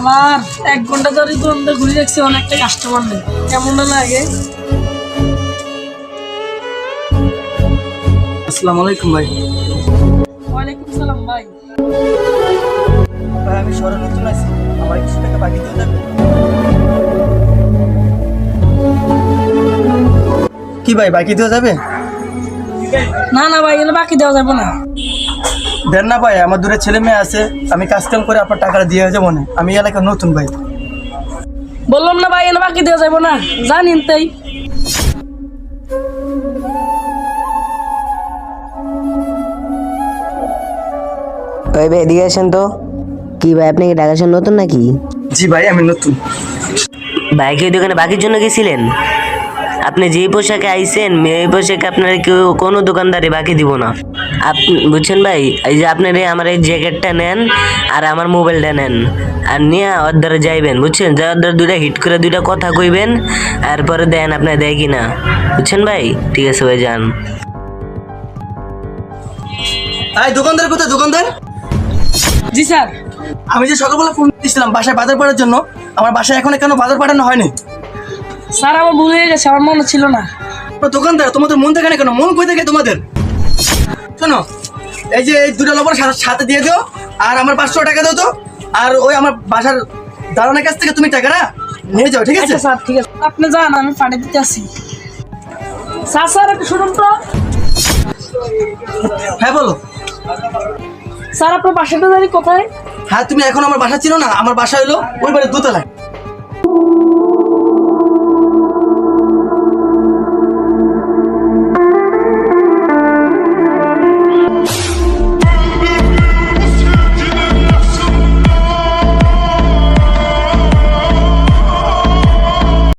শালার 1 ঘন্টা ধরে তো আমরা ঘুরে দেখছি, অনেকটা কাস্টমার নেই, কেমন লাগে। আসসালামু আলাইকুম ভাই। ওয়ালাইকুম সালাম ভাই। ভাই আমি শহরে নতুন আছি, আমার কিছু টাকা বাকি দিয়ে দেবেন? কি ভাই বাকি দেওয়া যাবে? না না ভাই, এগুলো বাকি দেওয়া যাবে না। দেন না ভাই, আমার দূরে ছেলে মেয়ে আছে, আমি কাজ কাম করে আপনার টাকাটা দিয়ে যাবো না। আমি এলাকার নতুন ভাই। বললাম না ভাই, এগুলো বাকি দেওয়া যাবে না, জানিন তাই। ওই ভাই এদিকে আসেন তো। কি ভাই আপনি কি ঢাকা শহর নতুন নাকি? জি ভাই আমি নতুন। ভাই কি ওই দোকানে বাকির জন্য গেছিলেন? আপনি যেই পোশাকে আইছেন এই পোশাকে আপনার কেউ কোনো দোকানদারে বাকি দিব না। আপনি বুঝছেন ভাই, এই যে আপনার আমার এই জ্যাকেটটা নেন আর আমার মোবাইলটা নেন, আর নিয়ে অর্ধারে যাইবেন, বুঝছেন? যা অর্ধারে দুইটা হিট করে দুইটা কথা কইবেন, আর পরে দেন আপনার দেয় কিনা, বুঝছেন ভাই? ঠিক আছে ভাই, যান। এই দোকানদার কোথায় দোকানদার? জি স্যার। আমি যে সকালবেলা ফোন দিয়েছিলাম বাসায় বাজার পাঠানোর জন্য, আমার বাসায় এখনো কেন বাজার পাঠানো হয়নি? স্যার আমার ভুল হয়ে গেছে, আমার মনে ছিল না। দোকানদার তোমাদের মন থাকে না কেন? মন কই থাকে তোমাদের? শোনো, এই যে এই দুটো লবণ সাথে দিয়ে দিও, আর আমার 500 টাকা দাও তো। আর ওই আমার বাসার দালানের কাছ থেকে তুমি টাকাটা নিয়ে যাও, ঠিক আছে? আচ্ছা স্যার ঠিক আছে, আপনি যান, আমি পাঠিয়ে দিতে আসি। স্যার স্যার একটু শুনুন তো। হ্যাঁ বলো। স্যার আপনার বাসাটা জানি কোথায়? হ্যাঁ তুমি এখন আমার বাসা চিনো না? আমার বাসা হলো ওই বাড়ির দোতলায়।